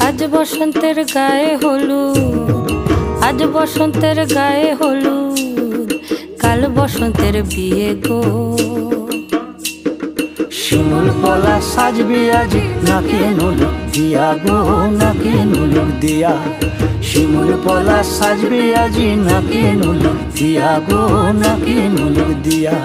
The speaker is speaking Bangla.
আজ বসন্তের গায়ে হলুদ, আজ বসন্তের গায়ে হলুদ, কাল বসন্তের বিয়ে গো। শিমুল পলা সাজবি আজি নাকে নুলুক দিয়া গো, নাকে নুলুক দিয়া। শিমুল পলা সাজবি আজি নাকে নুলুক দিয়া গো, নাকে নুলুক দিয়া।